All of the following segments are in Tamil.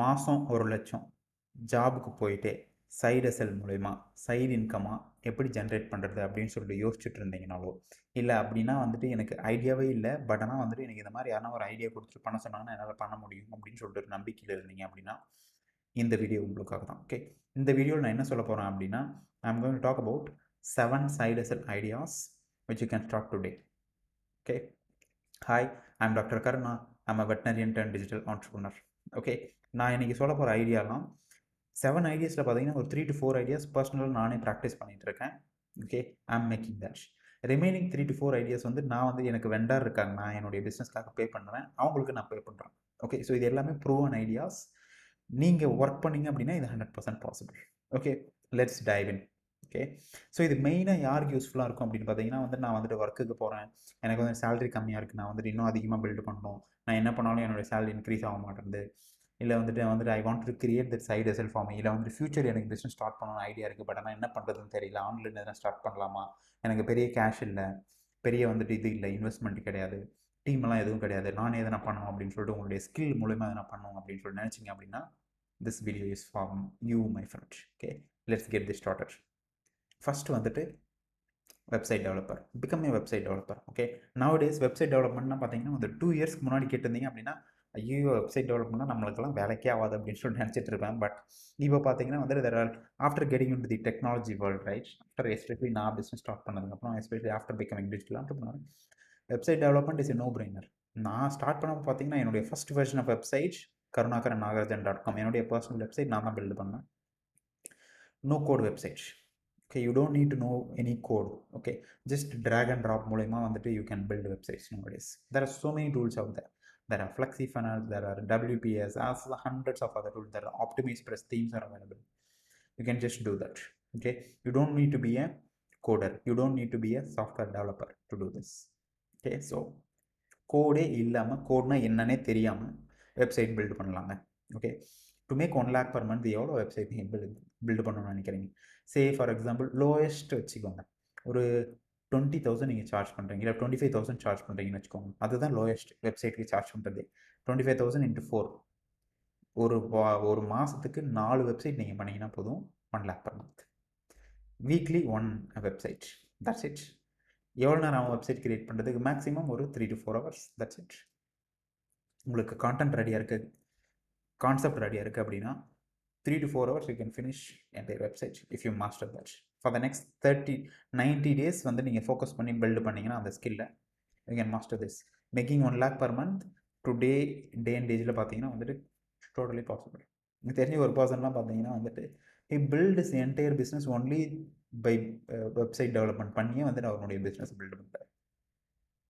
மாதம் 1,00,000 ஜாபுக்கு போயிட்டே சைடு எஸ்எல் மூலயமா சைடு இன்கமாக எப்படி ஜென்ரேட் பண்ணுறது அப்படின்னு சொல்லிட்டு யோசிச்சுட்டு இருந்தீங்கனாலோ, இல்லை அப்படின்னா வந்துட்டு எனக்கு ஐடியாவே இல்லை, பட் ஆனால் வந்துட்டு எனக்கு இந்த மாதிரி யாரா ஒரு ஐடியா கொடுத்துட்டு பண்ண சொன்னாங்கன்னா என்னால் பண்ண முடியும் அப்படின்னு சொல்லிட்டு ஒரு நம்பிக்கையில் இருந்தீங்க அப்படின்னா இந்த வீடியோ உங்களுக்காக தான். ஓகே, இந்த வீடியோவில் நான் என்ன சொல்ல போகிறேன் அப்படின்னா, I'm going to talk about 7 side hustle which you can start today. Okay. Hi, I'm Dr. Karuna. I'm a veterinarian turned digital entrepreneur. Okay. நான் இன்னைக்கு சொல்ல போகிற ஐடியாலாம் 7 ஐடியாஸில் பார்த்தீங்கன்னா ஒரு 3 to 4 ஐடியாஸ் பர்சனலாக நானே ப்ராக்டிஸ் பண்ணிட்டு இருக்கேன். Okay, I'm making that. Remaining 3 to 4 ideas வந்து நான் வந்து எனக்கு வெண்டார் இருக்காங்க, நான் என்னுடைய பிஸ்னஸ்க்காக பே பண்ணுவேன், அவங்களுக்கு நான் பே பண்ணுறேன். ஓகே, ஸோ இது எல்லாமே ப்ரூவன் ஐடியாஸ். நீங்கள் ஒர்க் பண்ணீங்க அப்படின்னா இது 100% possible. Okay, let's dive in. Okay, so இது மெயினாக யாருக்கு யூஸ்ஃபுல்லாக இருக்கும் அப்படின்னு பார்த்தீங்கன்னா வந்து நான் வந்துட்டு ஒர்க்குக்கு போகிறேன், எனக்கு வந்து சேலரி கம்மியாக இருக்குது, நான் வந்துட்டு இன்னும் அதிகமாக பில்டு பண்ணணும், நான் என்ன பண்ணாலும் என்னோடய சேலரி இன்க்ரீஸ் ஆக மாட்டேங்குது, இல்லை வந்துட்டு I want to create that side S L farm, இல்லை வந்து ஃபியூச்சர் எனக்கு பிஸ்னஸ் ஸ்டார்ட் பண்ணணும்னு ஐடியா இருக்குது, பட் ஆனால் என்ன பண்ணுறதுன்னு தெரியல, ஆன்லைன் எதனா ஸ்டார்ட் பண்ணலாமா, எனக்கு பெரிய கேஷ் இல்லை, பெரிய வந்துட்டு இது இல்லை, இன்வெஸ்ட்மெண்ட் கிடையாது, டீமெல்லாம் எதுவும் கிடையாது, நானே எதனா பண்ணணும் அப்படின்னு சொல்லிட்டு உங்களுடைய ஸ்கில் மூலமா எதனா பண்ணணும் அப்படின்னு சொல்லிட்டு நினச்சிங்க அப்படின்னா this video is for you, my friend. Okay, let's get this started. First வந்துட்டு website developer, become a website developer. Okay, nowadays website டெவலப்மெண்ட்னா பார்த்தீங்கன்னா வந்து 2 இயர்ஸ்க்கு முன்னாடி கேட்டிருந்தீங்க அப்படின்னா ஐயோ வெப்சைட் டெவலப்மெண்ட்னா நம்மளுக்கெல்லாம் வேலைக்கே ஆகாது அப்படின்னு சொல்லிட்டு நினச்சிட்டு இருப்பேன். பட் இப்போ பார்த்தீங்கன்னா வந்து there are after getting into the technology world, right, after especially நான் பிஸ்னஸ் ஸ்டார்ட் பண்ணதுக்கப்புறம் especially after becoming digital entrepreneur, website development is a no brainer. நான் ஸ்டார்ட் பண்ண பார்த்தீங்கன்னா என்னுடைய first version of website karunakaranagajan.com என்னுடைய பர்சனல் வெப்சைட் நான் தான் பில்டு பண்ணேன். No code website. Okay, you don't need to know any code. Okay, just drag and drop மூலமா வந்துட்டு you can build websites nowadays. There are so many tools out there. There are Flexi Funnels, there are WPS, as hundreds of other tools. There are Optimize Press themes are available. You can just do that. Okay, you don't need to be a coder. You don't need to be a software developer to do this. Okay, so கோடே இல்லாமல் கோட்னா என்னன்னே தெரியாமல் வெப்சைட் பில்டு பண்ணலாங்க. Okay, to make 1 lakh per month எவ்வளோ வெப்சைட் நீங்கள் பில்டு பண்ணணும்னு நினைக்கிறீங்க? சே ஃபார் எக்ஸாம்பிள் லோயஸ்ட் வச்சுக்கோங்க, ஒரு 20,000 நீங்கள் சார்ஜ் பண்ணுறீங்க, இல்லை 25,000 சார்ஜ் பண்ணுறீங்கன்னு வச்சுக்கோங்க, அதுதான் லோயஸ்ட் வெப்சைட்டுக்கு சார்ஜ் பண்ணுறது. 25,000 into 4, ஒரு மாதத்துக்கு 4 வெப்சைட் நீங்கள் பண்ணிங்கன்னா போதும், 1 lakh per month. Weekly 1 website, that's it. எவ்வளோ நேரம் வெப்சைட் கிரியேட் பண்ணுறதுக்கு? மேக்ஸிமம் ஒரு 3 to 4 hours, தட்ஸ் இட். உங்களுக்கு கான்டென்ட் ரெடியாக இருக்குது, கான்செப்ட் ரெடியாக இருக்குது அப்படின்னா 3 to 4 hours you can finish entire website if you master that. For the next 90 days வந்து நீங்கள் ஃபோக்கஸ் பண்ணி பில்டு பண்ணிங்கன்னா அந்த ஸ்கில்லை you can master this. Making 1 lakh per month today day and ஏஜில் பார்த்தீங்கன்னா வந்துட்டு டோட்டலி பாசிபிள். எனக்கு தெரிஞ்ச ஒரு பர்சன்லாம் பார்த்தீங்கன்னா வந்துட்டு he build his entire business only by website development பண்ணியே வந்துட்டு அவருடைய பிஸ்னஸ் பில்டு பண்ணுறாரு.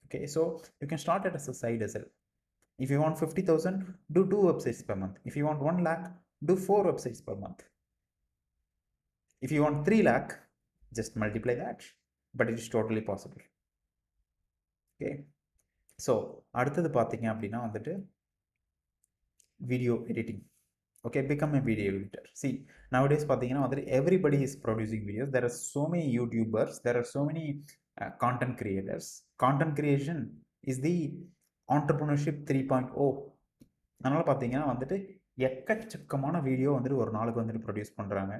Okay, so you can start it as a side hustle. If you want 50,000, do 2 websites per month. If you want 1 lakh, do 4 websites per month. If you want 3 lakh, just multiply that. But it is totally possible. Okay. So, அடுத்தது பார்த்தீங்க அப்படின்னா வந்துட்டு video editing. Okay, become a video editor. See, nowadays பார்த்தீங்கன்னா வந்துட்டு everybody is producing videos. There are so many YouTubers. There are so many content creators. Content creation is the entrepreneurship 3.0. அதனால் பார்த்தீங்கன்னா வந்துட்டு எக்கச்சக்கமான வீடியோ வந்துட்டு ஒரு நாளுக்கு வந்துட்டு ப்ரொடியூஸ் பண்ணுறாங்க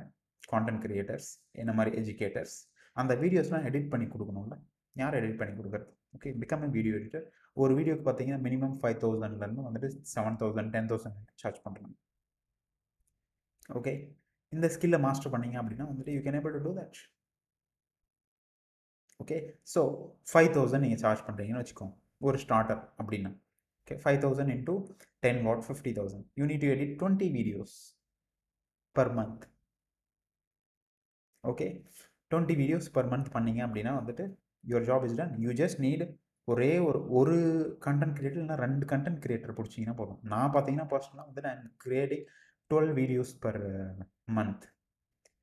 கான்டென்ட் கிரியேட்டர்ஸ், என்ன மாதிரி எஜுகேட்டர்ஸ். அந்த வீடியோஸ்லாம் எடிட் பண்ணி கொடுக்கணும்ல, யார் எடிட் பண்ணி கொடுக்குறது? Okay, become a video editor. ஒரு வீடியோக்கு பார்த்தீங்கன்னா மினிமம் 5,000லேருந்து வந்துட்டு 7,000 10,000 சார்ஜ் பண்ணுறாங்க. ஓகே, இந்த ஸ்கில்லை மாஸ்டர் பண்ணீங்க அப்படின்னா வந்துட்டு you can able to two that. Okay, so 5,000 நீங்கள் சார்ஜ் பண்ணுறீங்கன்னு வச்சுக்கோங்க ஒரு ஸ்டார்டர் அப்படின்னா. Okay, 5,000 into 10 watt, 50,000. You need to edit 20 videos per month. Okay, 20 videos per month பண்ணீங்க அப்படின்னா வந்துட்டு your job is done. You just need ஒரே ஒரு கண்டென்ட் கிரியேட்டர் இல்லைனா 2 கண்டென்ட் கிரியேட்டர் பிடிச்சிங்கன்னா போதும். நான் பார்த்தீங்கன்னா பர்சனலாக வந்து நான் creating 12 videos per month.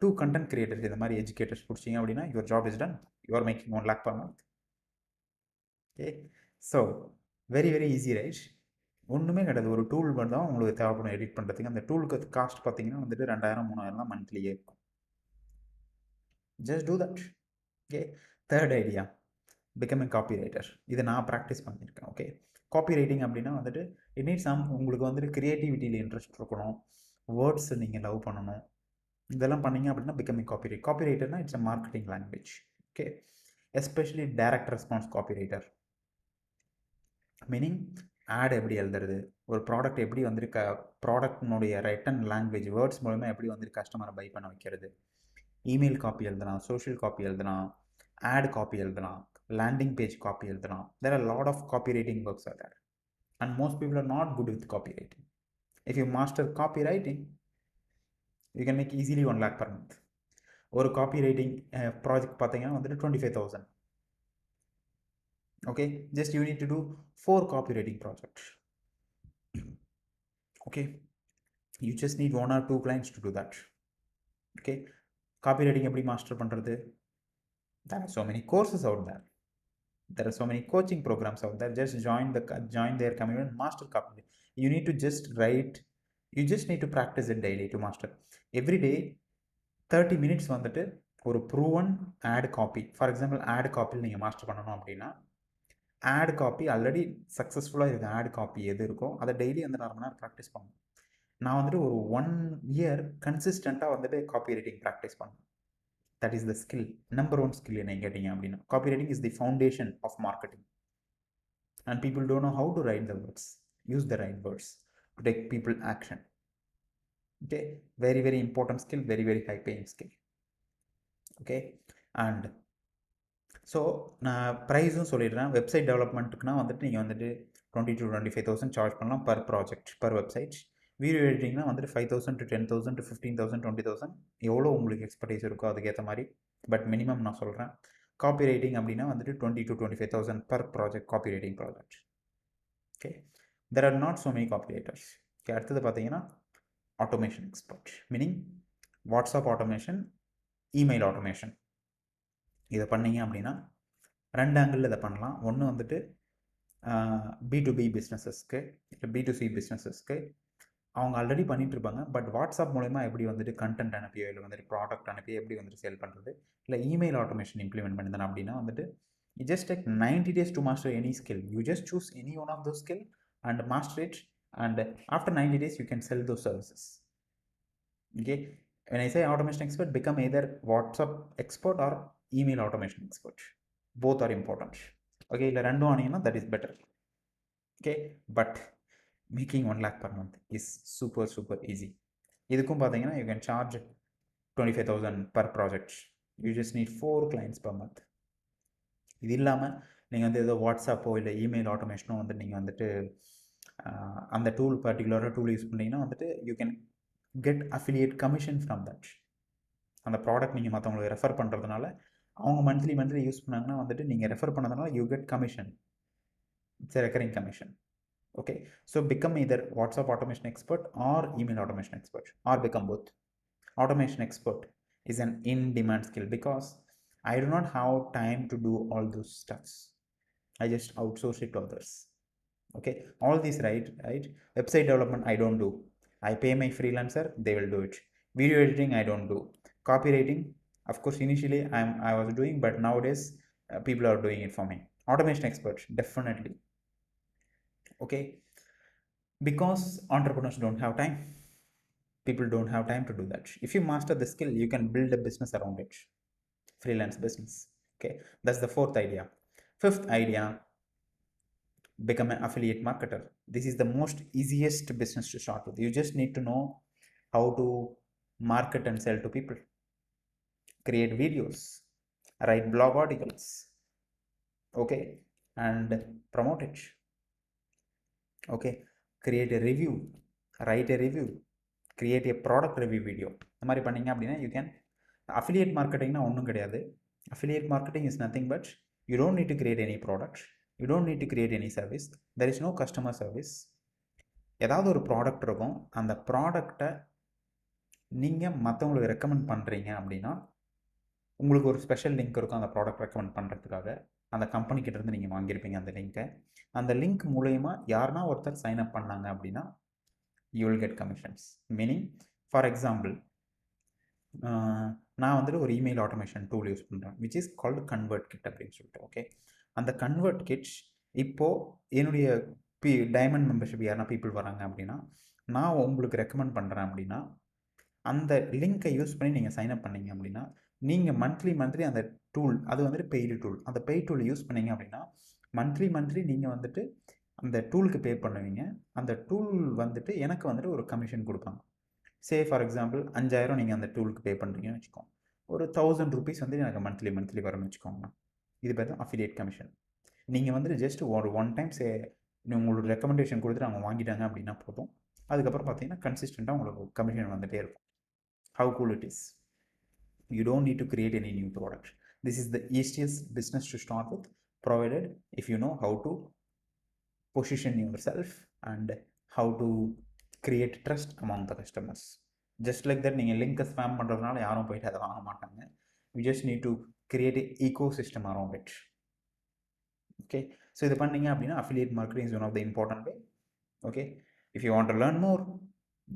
2 content creators இந்த மாதிரி எஜுகேட்டர்ஸ் பிடிச்சிங்க அப்படின்னா your job is done. You are making 1 lakh per month. Okay, so very very easy right. ஒன்றுமே கிடையாது, ஒரு டூல் தான் உங்களுக்கு தேவைப்படும் எடிட் பண்ணுறதுக்கு. அந்த டூலுக்கு காஸ்ட் பார்த்தீங்கன்னா வந்துட்டு 2,000 3,000 தான் மந்த்லியே இருக்கும். Just do that. Okay, third idea, become a copy writer. இதை நான் ப்ராக்டிஸ் பண்ணியிருக்கேன். ஓகே, காப்பி ரைட்டிங் அப்படின்னா வந்துட்டு இட் நீட் சம் உங்களுக்கு வந்துட்டு கிரியேட்டிவிட்டியில் இன்ட்ரெஸ்ட் இருக்கணும், வேர்ட்ஸ் நீங்கள் லவ் பண்ணணும். இதெல்லாம் பண்ணீங்க அப்படின்னா பிகமிங் காப்பி ரைட்டர்னா it's a marketing language. Okay, especially direct response copy writer. Meaning ad எப்படி எழுதுறது, ஒரு ப்ராடக்ட் எப்படி வந்துட்டு ப்ராடக்ட்னுடைய ரிட்டன் லாங்குவேஜ் வேர்ட்ஸ் மூலமாக எப்படி வந்துட்டு கஸ்டமரை பை பண்ண வைக்கிறது. இமெயில் காப்பி எழுதலாம், சோஷியல் காப்பி எழுதலாம், ஆட் காப்பி எழுதலாம், landing பேஜ் காப்பி எழுதலாம். there are a lot of copywriting works are there, and most people are not good with copywriting. If you master copywriting, you can make easily 1 lakh per month. ஒரு காப்பி ரைட்டிங் ப்ராஜெக்ட் பார்த்தீங்கன்னா வந்துட்டு 25,000. okay, just you need to do 4 copywriting projects. okay, you just need 1 or 2 clients to do that. okay, copywriting எப்படி மாஸ்டர் பண்ணுறது? there are so many courses out there. There are so many coaching programs out there. Just join their community and master copy. You need to just write, you just need to practice it daily to master. Every day 30 minutes வந்துட்டு ஒரு proven ad copy, for example ad காப்பியில் நீங்கள் மாஸ்டர் பண்ணணும் அப்படின்னா, ஆட் காப்பி ஆல்ரெடி சக்ஸஸ்ஃபுல்லாக இருக்குது ஆட் காப்பி எது இருக்கோ அதை டெய்லி வந்து 4 மணி நேரம் ப்ராக்டிஸ் பண்ணணும். நான் வந்துட்டு ஒரு 1 year கன்சிஸ்டண்ட்டாக வந்துட்டு காப்பி ரைட்டிங் ப்ராக்டிஸ் பண்ணேன். that is the skill, number 1 skill என்ன கேட்டிங்க அப்படின்னா. copywriting is the foundation of marketing, and people don't know how to write the words, use the right words to take people action. okay, very very important skill, very very high paying skill. okay, and so நான் ப்ரைஸும் சொல்லிடுறேன். வெப்சைட் டெவலப்மெண்ட்டுக்குனா வந்துட்டு நீங்கள் வந்துட்டு 20,000 to 25,000 சார்ஜ் பண்ணலாம் per project, per website. Video எடிட்டிங்னா வந்துட்டு 5,000 to 10,000 to 15,000 20,000 எவ்வளோ உங்களுக்கு எக்ஸ்பர்டைஸ் இருக்கோ அதுக்கேற்ற மாதிரி, பட் மினிமம் நான் சொல்கிறேன். காப்பி ரைட்டிங் அப்படின்னா வந்துட்டு 20,000 to 25,000 per project, copy writing project. Okay, there are not so many copy writers. Okay, அடுத்தது பார்த்தீங்கன்னா automation expert, meaning WhatsApp automation, email automation. இதை பண்ணீங்க அப்படின்னா 2 ஆங்கிளில் இதை பண்ணலாம். ஒன்று வந்துட்டு B2B பிஸ்னஸஸ்க்கு, இல்லை B2C பிஸ்னஸஸ்க்கு அவங்க ஆல்ரெடி பண்ணிட்டு இருப்பாங்க. பட் வாட்ஸ்அப் மூலமா எப்படி வந்துட்டு கண்டென்ட் அனுப்பியோ இல்லை வந்துட்டு ப்ராடக்ட் அனுப்பியோ எப்படி வந்துட்டு சேல் பண்ணுறது, இல்லை இமெயில் ஆட்டோமேஷன் இம்ப்ளிமெண்ட் பண்ணிதான் அப்படின்னா வந்துட்டு you just take 90 days to master any skill. You just choose any one of those skill and master it, and after 90 days you can sell those services. okay, when I say automation expert, become either WhatsApp expert or email automation expert. Both are important. okay, இல்லை ரெண்டும் ஆனீங்கன்னா that is better. okay, but making 1 lakh per month is super easy. இதுக்கும் பார்த்தீங்கன்னா you can charge 25,000 per project. you just need 4 clients per month. இது இல்லாமல் நீங்கள் வந்து ஏதோ வாட்ஸ்அப்போ இல்லை இமெயில் ஆட்டோமேஷனோ வந்து நீங்கள் வந்துட்டு அந்த டூல் பர்டிகுலராக டூல் யூஸ் பண்ணிங்கன்னா வந்துட்டு you can get affiliate commission from that. அந்த ப்ராடக்ட் நீங்கள் மற்றவங்களுக்கு ரெஃபர் பண்ணுறதுனால அவங்க மந்த்லி யூஸ் பண்ணாங்கன்னா வந்துட்டு நீங்கள் ரெஃபர் பண்ணதுனால you get commission. It's a recurring commission. okay, so become either WhatsApp automation expert or email automation expert, or become both. Automation expert is an in-demand skill because I do not have time to do all those stuffs. I just outsource it to others. okay, all these right, website development I don't do, I pay my freelancer, they will do it. Video editing I don't do. Copywriting, of course initially I was doing, but nowadays people are doing it for me. Automation expert, definitely. okay, because entrepreneurs don't have time, people don't have time to do that. If you master the skill, you can build a business around it, freelance business. okay, that's the 4th idea. 5th idea, become an affiliate marketer. This is the most easiest business to start with. You just need to know how to market and sell to people, create videos, write blog articles, okay, and promote it. okay, create a review, write a review, create a product review video. இந்த மாதிரி பண்ணீங்க அப்படின்னா யூ கேன். அஃபிலியேட் மார்க்கெட்டிங்னா ஒன்றும் கிடையாது. Affiliate marketing is nothing but you don't need to create any product, you don't need to create any service, there is no customer service. ஏதாவது ஒரு ப்ராடக்ட் இருக்கும், அந்த ப்ராடக்டை நீங்கள் மற்றவங்களுக்கு ரெக்கமெண்ட் பண்ணுறீங்க அப்படின்னா உங்களுக்கு ஒரு ஸ்பெஷல் லிங்க் இருக்கும் அந்த ப்ராடக்ட் ரெக்கமெண்ட் பண்ணுறதுக்காக. அந்த கம்பெனிக்கிட்டேருந்து நீங்கள் வாங்கியிருப்பீங்க அந்த லிங்க்கை. அந்த லிங்க் மூலயமா யாருன்னா ஒருத்தர் சைன் அப் பண்ணாங்க அப்படின்னா you will get commissions. meaning, for example, நான் வந்துட்டு ஒரு இமெயில் ஆட்டோமேஷன் டூல் யூஸ் பண்ணுறேன் which is called convert kit அப்படின்னு சொல்லிட்டு. ஓகே, அந்த convert kit இப்போது என்னுடைய டைமண்ட் மெம்பர்ஷிப் யாருன்னா பீப்புள் வராங்க அப்படின்னா, நான் உங்களுக்கு ரெக்கமெண்ட் பண்ணுறேன் அப்படின்னா, அந்த லிங்கை யூஸ் பண்ணி நீங்கள் சைன் அப் பண்ணீங்க அப்படின்னா, நீங்கள் மந்த்லி அந்த டூல், அது வந்துட்டு பெய்டு டூல், அந்த பெய்டு டூல் யூஸ் பண்ணீங்க அப்படின்னா மந்த்லி நீங்கள் வந்துட்டு அந்த டூலுக்கு பே பண்ணுவீங்க. அந்த டூல் வந்துட்டு எனக்கு வந்துட்டு ஒரு கமிஷன் கொடுப்பாங்க. ஃபார் எக்ஸாம்பிள் 5000 நீங்கள் அந்த டூலுக்கு பே பண்ணுறீங்கன்னு வச்சுக்கோங்க, ஒரு 1000 rupees வந்து எனக்கு மந்த்லி வரும்னு வச்சுக்கோங்க. இது பேர் தான் அஃபிலியேட் கமிஷன். நீங்கள் வந்துட்டு ஜஸ்ட் ஒரு ஒன் டைம் உங்களோட ரெக்கமெண்டேஷன் கொடுத்துட்டு அவங்க வாங்கிட்டாங்க அப்படின்னா போதும். அதுக்கப்புறம் பார்த்தீங்கன்னா கன்சிஸ்டண்ட்டாக உங்களுக்கு கமிஷன் வந்துகிட்டே இருக்கும். How cool it is. You don't need to create any new product. This is the easiest business to start with, provided if you know how to position yourself and how to create trust among the customers. Just like that, நீங்கள் லிங்கை ஸ்பேம் பண்ணுறதுனால யாரும் போயிட்டு அதை வாங்க மாட்டாங்க. You just need to create an ecosystem around it. Okay, so இது பண்ணீங்க அப்படின்னா affiliate marketing is one of the important way. Okay, if you want to learn more,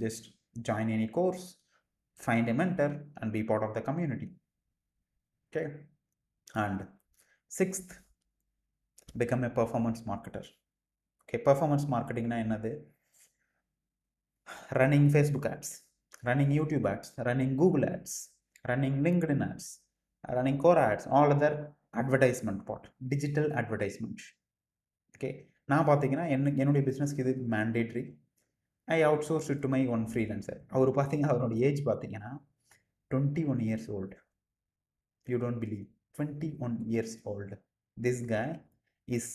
just join any course, find a mentor and be part of the community. Okay, and sixth, become a performance marketer. Okay, performance marketing na என்னது? Running Facebook ads, running YouTube ads, running Google ads, running LinkedIn ads, running Quora ads, all other advertisement part, digital advertisement. Okay, நான் பார்த்தீங்கன்னா என்னுடைய பிஸ்னஸ்க்கு இது mandatory. I outsource to my one freelancer. அவர் பார்த்தீங்கன்னா அவரோட ஏஜ் பார்த்தீங்கன்னா 21 years old. You don't believe, 21 years old. This guy is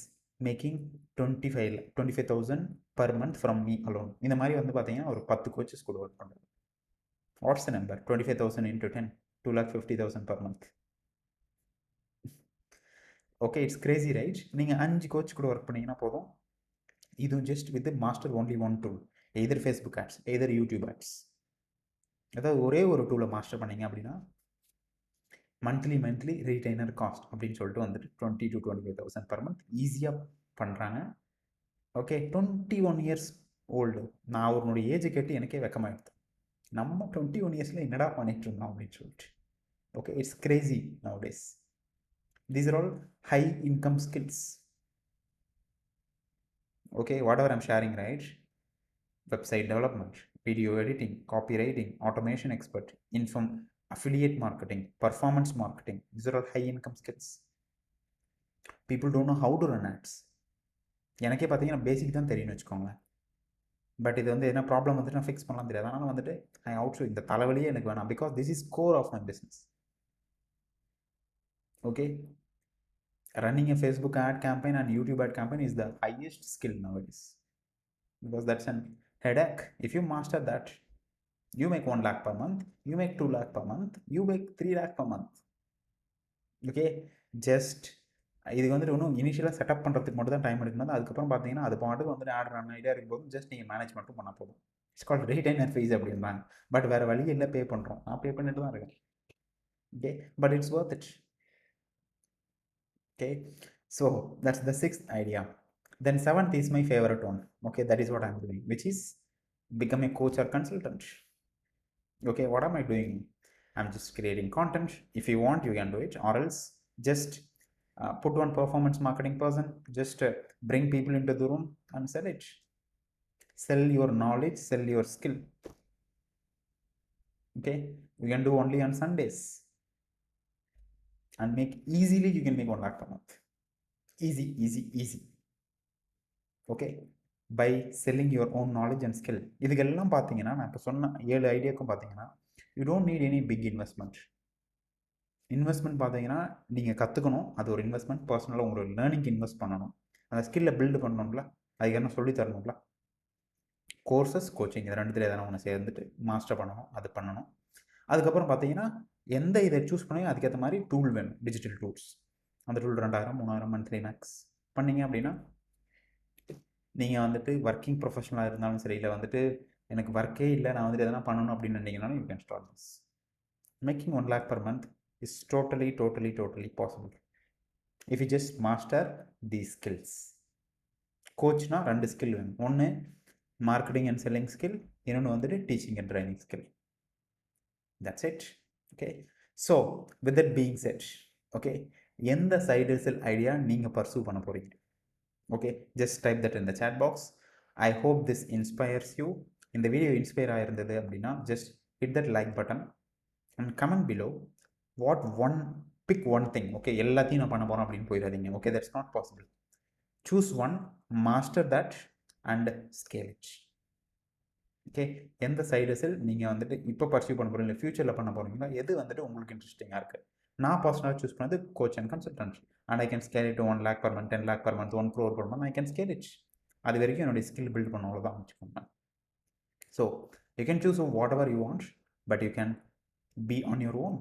making 25,000 per month from me alone. இந்த மாதிரி வந்து பார்த்தீங்கன்னா ஒரு 10 கோச்சஸ் கூட ஒர்க் பண்ணுறாரு. What's the number? 25,000 into 10, 2,50,000 per month. Okay, it's crazy right? நீங்கள் 5 கோச் கூட ஒர்க் பண்ணிங்கன்னா போதும். இதுவும் just with master only one tool, either Facebook ads, either YouTube ads. அதாவது ஒரே ஒரு டூலை மாஸ்டர் பண்ணீங்க அப்படின்னா மந்த்லி ரீடைனர் காஸ்ட் அப்படின்னு சொல்லிட்டு வந்துட்டு 20,000 to 25,000 per month ஈஸியாக பண்ணுறாங்க. Okay, 21 years old. நான் அவருடைய ஏஜை கேட்டு எனக்கே வெக்கமாகிடுது. நம்ம 21 yearsல என்னடா பண்ணிட்டு இருந்தோம் அப்படின்னு சொல்லிட்டு. Okay, it's Crazy now days. These are all high income skills. Okay, what ever I'm sharing, right? Website development, video editing, copywriting, automation expert, affiliate marketing, performance marketing. These are all high income skills. People don't know how to run ads. எனக்கே பார்த்தீங்கன்னா பேசிக் தான் தெரியும்னு வச்சுக்கோங்களேன். பட் இது வந்து என்ன ப்ராப்ளம் வந்துட்டு நான் ஃபிக்ஸ் பண்ணலாம் தெரியாது. அதனால் வந்துட்டு இந்த தலைவலியே எனக்கு வேணாம். Because this is core of my business. Okay, running a Facebook ad campaign and YouTube ad campaign is the highest skill nowadays, because that's an headache. If you master that, you make 1 lakh per month, you make 2 lakh per month, you make 3 lakh per month. Okay, just இதுக்கு வந்துட்டு இன்னும் இனிஷியலாக செட்டப் பண்ணுறதுக்கு மட்டும் தான் டைம் எடுக்கணும். அதுக்கப்புறம் பார்த்தீங்கன்னா அது பாட்டுக்கு வந்துட்டு ஆட் ரன் ஆகிட்டே இருக்கும்போது ஜஸ்ட் நீங்கள் மேனேஜ் மட்டும் பண்ணால் போதும். இட்ஸ் கால்ட் ரீடைனர் ஃபீஸ் அப்படின்றாங்க. பட் வேறு வழி இல்லை, பே பண்ணுறோம். நான் பே பண்ணிட்டு தான் இருக்கேன். Okay, but it's worth it. Okay, so that's the 6th idea. Then 7th is my favorite one. Okay, that is what I'm doing, which is become a coach or consultant. Okay, what am I doing? I'm just creating content. If you want, you can do it, or else just put one performance marketing person, just bring people into the room and sell it. Sell your knowledge, sell your skill. Okay, you can do only on Sundays and make easily, you can make 1 lakh per month. Easy. Okay, by selling your own knowledge and skill. இதுக்கெல்லாம் பார்த்தீங்கன்னா நான் இப்போ சொன்ன 7 ஐடியாவுக்கும் பார்த்தீங்கன்னா you don't need any big investment. பார்த்தீங்கன்னா நீங்கள் கற்றுக்கணும், அது ஒரு இன்வெஸ்ட்மெண்ட். பர்சனலாக உங்களோட லேர்னிங்க்கு இன்வெஸ்ட் பண்ணணும், அந்த ஸ்கில்லை பில்டு பண்ணணும்ல, அதுக்கு என்ன சொல்லி தரணும்ல. கோர்சஸ், கோச்சிங், இது ரெண்டுத்தில் எதனா ஒன்று சேர்ந்துட்டு மாஸ்டர் பண்ணணும், அது பண்ணணும். அதுக்கப்புறம் பார்த்தீங்கன்னா எந்த இதை சூஸ் பண்ணி அதுக்கேற்ற மாதிரி டூல் வேணும், டிஜிட்டல் டூல்ஸ். அந்த டூல் 2,000, 3,000 மந்த்லி மேக்ஸ் பண்ணிங்க அப்படின்னா நீங்கள் வந்துட்டு ஒர்க்கிங் ப்ரொஃபஷனலாக இருந்தாலும் சரி, இல்லை வந்துட்டு எனக்கு ஒர்க்கே இல்லை, நான் வந்துட்டு எதனா பண்ணணும் அப்படின்னு நினைக்கிறீங்கனாலும் you can start this. Making 1 lakh per month is totally possible if you just master the skills. கோச்னா 2 ஸ்கில் வேணும். ஒன்று மார்க்கெட்டிங் அண்ட் செல்லிங் ஸ்கில், இன்னொன்று வந்துட்டு teaching and training skill. That's it. Okay, so with that being set, okay, எந்த சைடு ஹஸ்ல் ஐடியா நீங்கள் பர்சூ பண்ண போகிறீங்க? Okay, just type that in the chat box. I hope this inspires you. இந்த வீடியோ இன்ஸ்பயர் ஆயிருந்தது அப்படின்னா just hit that like button and comment below what one pick one thing. Okay, எல்லாத்தையும் நான் பண்ண போறேன் அப்படின்னு போயிடாதீங்க. Okay, that's not possible. Choose one, master that and scale it. Okay, எந்த சைடு ஹசில் நீங்கள் வந்துட்டு இப்போ பர்சியூ பண்ண போகிறீங்க, இல்லை ஃபியூச்சரில் பண்ண போகிறீங்களா, எது வந்துட்டு உங்களுக்கு இன்ட்ரெஸ்டிங்காக இருக்குது. நான் பர்சனலாக சூஸ் பண்ணது coach and consultant. And I can scale it 1 lakh per month, 10 lakh per month, 1 crore per month. I can scale it. அது வரைக்கும் என்னுடைய ஸ்கில் பில்ட் பண்ண அவ்வளோதான் வச்சுக்கோங்க. So you can choose what ever you want, but you can be on your own,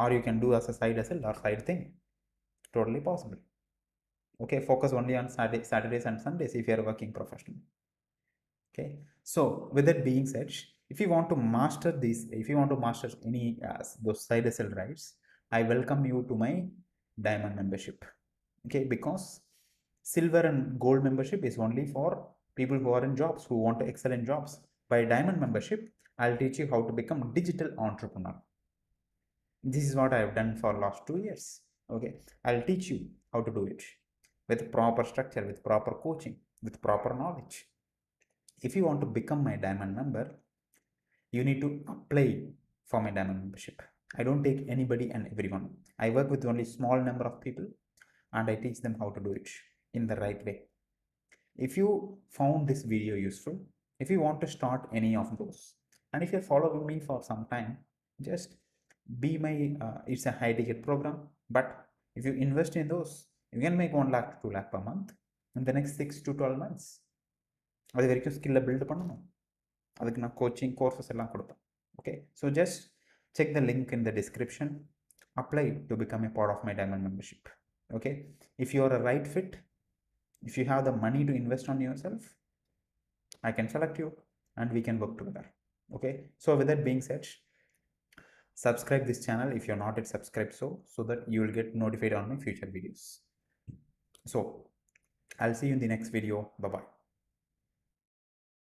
or you can do as a side hustle or side thing. Totally possible. Okay, focus only on Saturdays and Sundays if you are a working professional. Okay, so with that being said, if you want to master this, if you want to master any those side hustle rights, I welcome you to my diamond membership. Okay, because silver and gold membership is only for people who are in jobs, who want to excel in jobs. By diamond membership, I'll teach you how to become digital entrepreneur. This is what I have done for last 2 years. Okay, I'll teach you how to do it with proper structure, with proper coaching, with proper knowledge. If you want to become my diamond member, you need to apply for my diamond membership. I don't take anybody and everyone. I work with only small number of people and I teach them how to do it in the right way. If you found this video useful, if you want to start any of those, and if you're following me for some time, just be my it's a high ticket program, but if you invest in those, you can make 1 lakh to 2 lakh per month in the next 6 to 12 months. அது வரைக்கும் ஸ்கில்லை பில்ட் பண்ணணும். அதுக்கு நான் கோச்சிங் கோர்சஸ் எல்லாம் கொடுப்பேன். Okay, so just check the link in the description. Apply to become a part of my diamond membership. Okay, if you are a right fit, if you have the money to invest on yourself, I can select you and we can work together. Okay, so with that being said, subscribe this channel if you're not yet subscribed, so that you will get notified on my future videos. So I'll see you in the next video. Bye bye.